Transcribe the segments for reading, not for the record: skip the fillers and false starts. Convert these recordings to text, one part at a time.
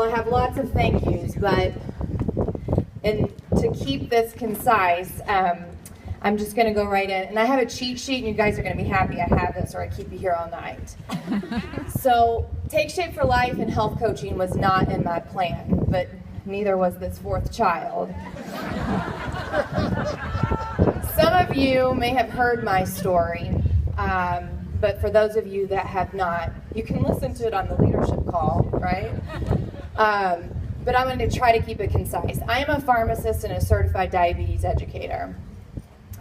I have lots of thank yous, but to keep this concise, I'm just going to go right in. And I have a cheat sheet, and you guys are going to be happy I have this, or I keep you here all night. So, Take Shape for Life and health coaching was not in my plan, but neither was this fourth child. Some of you may have heard my story, but for those of you that have not, you can listen to it on the leadership call, right? But I'm going to try to keep it concise. I am a pharmacist and a certified diabetes educator.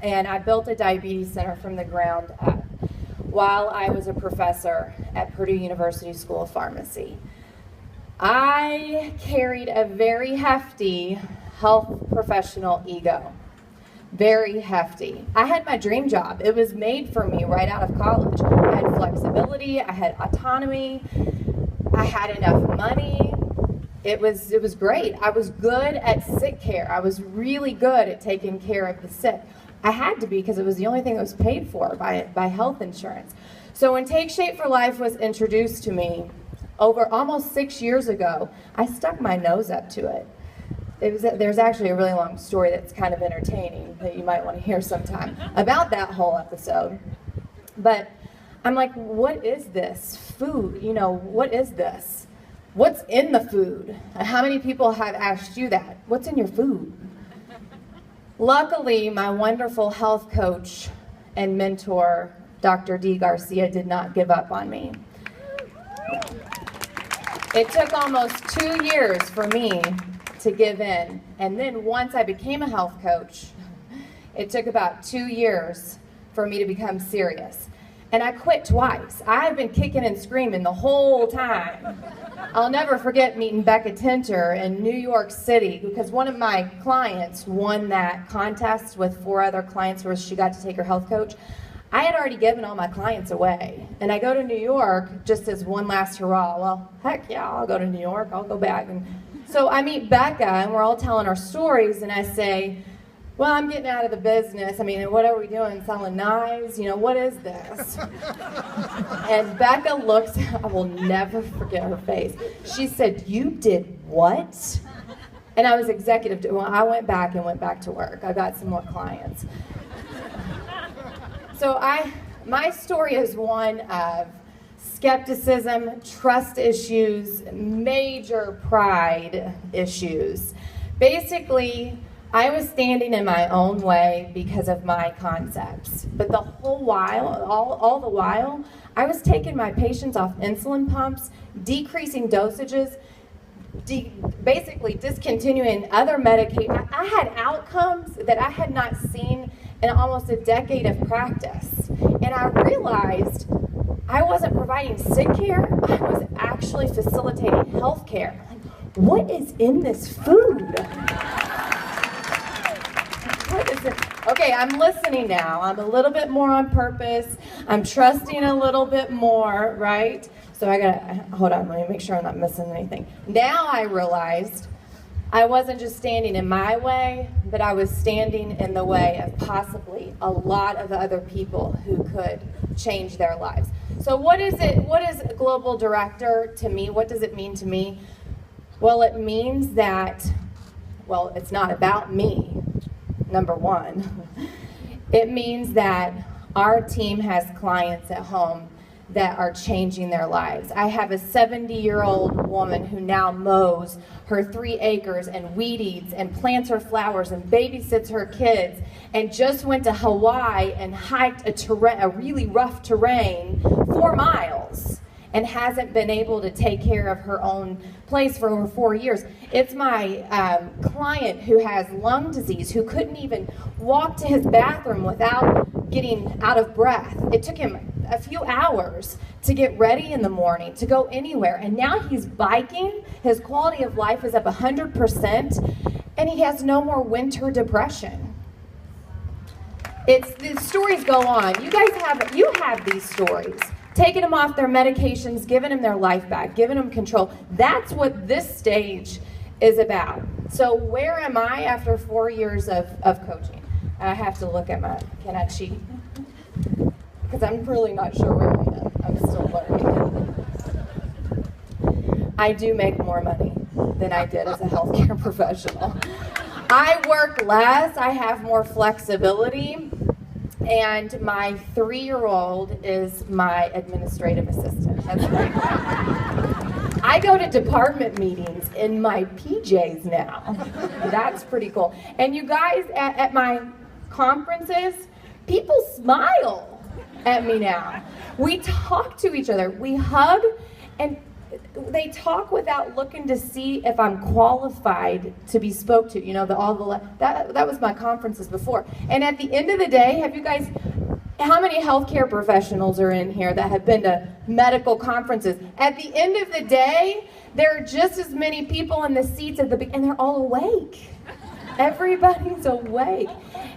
And I built a diabetes center from the ground up while I was a professor at Purdue University School of Pharmacy. I carried a very hefty health professional ego. Very hefty. I had my dream job. It was made for me right out of college. I had flexibility, I had autonomy, I had enough money. It was great. I was good at sick care. I was really good at taking care of the sick. I had to be because it was the only thing that was paid for by health insurance. So when Take Shape for Life was introduced to me over almost 6 years ago, I stuck my nose up to it. There's actually a really long story that's kind of entertaining that you might want to hear sometime about that whole episode. But I'm like, what is this food? What is this? What's in the food? How many people have asked you that? What's in your food? Luckily, my wonderful health coach and mentor, Dr. D. Garcia, did not give up on me. It took almost 2 years for me to give in. And then once I became a health coach, it took about 2 years for me to become serious. And I quit twice. I've been kicking and screaming the whole time. I'll never forget meeting Becca Tinter in New York City because one of my clients won that contest with 4 other clients where she got to take her health coach. I had already given all my clients away. And I go to New York just as one last hurrah. Well, heck yeah, I'll go to New York. I'll go back. And so I meet Becca and we're all telling our stories and I say, well, I'm getting out of the business. What are we doing? Selling knives? What is this? And Becca looks, I will never forget her face. She said, you did what? And I was executive. Well, I went back to work. I got some more clients. So my story is one of skepticism, trust issues, major pride issues. Basically, I was standing in my own way because of my concepts. But the whole while, all the while, I was taking my patients off insulin pumps, decreasing dosages, basically discontinuing other medications. I had outcomes that I had not seen in almost a decade of practice. And I realized I wasn't providing sick care, I was actually facilitating health care. What is in this food? Okay, I'm listening now. I'm a little bit more on purpose. I'm trusting a little bit more, right? So hold on, let me make sure I'm not missing anything. Now I realized I wasn't just standing in my way, but I was standing in the way of possibly a lot of other people who could change their lives. So what is a global director to me? What does it mean to me? Well, it means that, it's not about me. Number one, it means that our team has clients at home that are changing their lives. I have a 70-year-old woman who now mows her 3 acres and weed eats and plants her flowers and babysits her kids and just went to Hawaii and hiked a really rough terrain 4 miles and hasn't been able to take care of her own place for over 4 years. It's my client who has lung disease, who couldn't even walk to his bathroom without getting out of breath. It took him a few hours to get ready in the morning, to go anywhere, and now he's biking. His quality of life is up 100%, and he has no more winter depression. The stories go on. You guys have these stories. Taking them off their medications, giving them their life back, giving them control. That's what this stage is about. So where am I after 4 years of coaching? I have to look at can I cheat? Because I'm really not sure where I am. I'm still learning. I do make more money. than I did as a healthcare professional. I work less, I have more flexibility, and my 3-year-old is my administrative assistant. That's right. I go to department meetings in my PJs now. That's pretty cool. And you guys, at my conferences, people smile at me now. We talk to each other, we hug, and they talk without looking to see if I'm qualified to be spoke to. You know, that was my conferences before. And at the end of the day, how many healthcare professionals are in here that have been to medical conferences? At the end of the day, there are just as many people in the seats at the beginning, and they're all awake. Everybody's awake.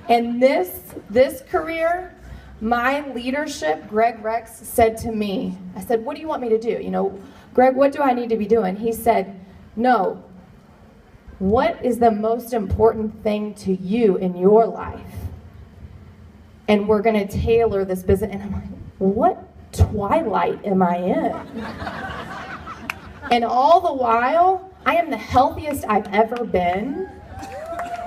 And this career, my leadership, Greg Rex, said to me, I said, what do you want me to do? You know, Greg, what do I need to be doing? He said, no, what is the most important thing to you in your life? And we're going to tailor this business. And I'm like, what twilight am I in? And all the while, I am the healthiest I've ever been.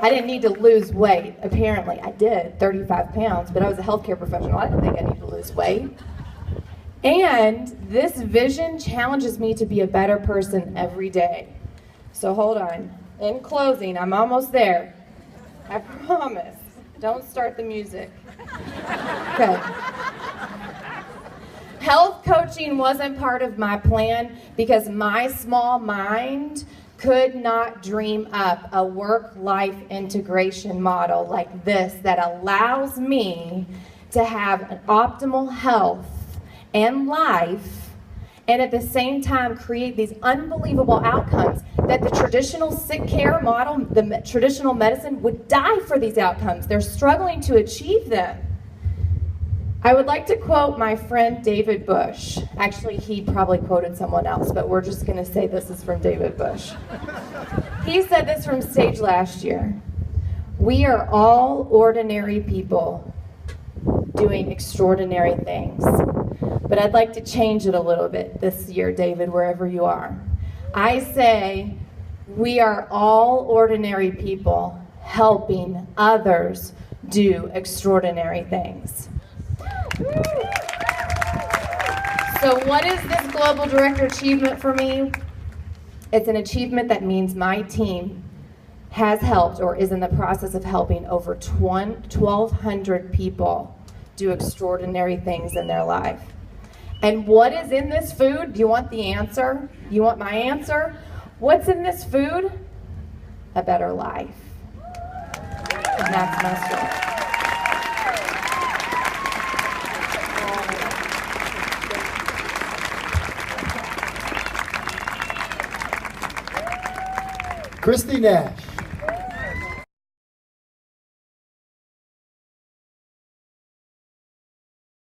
I didn't need to lose weight. Apparently, I did, 35 pounds, but I was a healthcare professional. I didn't think I needed to lose weight. And this vision challenges me to be a better person every day. So hold on. In closing, I'm almost there. I promise. Don't start the music. Okay. Health coaching wasn't part of my plan because my small mind could not dream up a work-life integration model like this that allows me to have an optimal health and life, and at the same time create these unbelievable outcomes that the traditional sick care model, the traditional medicine, would die for these outcomes. They're struggling to achieve them. I would like to quote my friend David Bush. Actually, he probably quoted someone else, but we're just going to say this is from David Bush. He said this from stage last year. We are all ordinary people doing extraordinary things. But I'd like to change it a little bit this year, David, wherever you are. I say we are all ordinary people helping others do extraordinary things. So what is this Global Director Achievement for me? It's an achievement that means my team has helped or is in the process of helping over 1,200 people do extraordinary things in their life. And what is in this food? Do you want the answer? You want my answer? What's in this food? A better life. And that's my story. Christy Nash.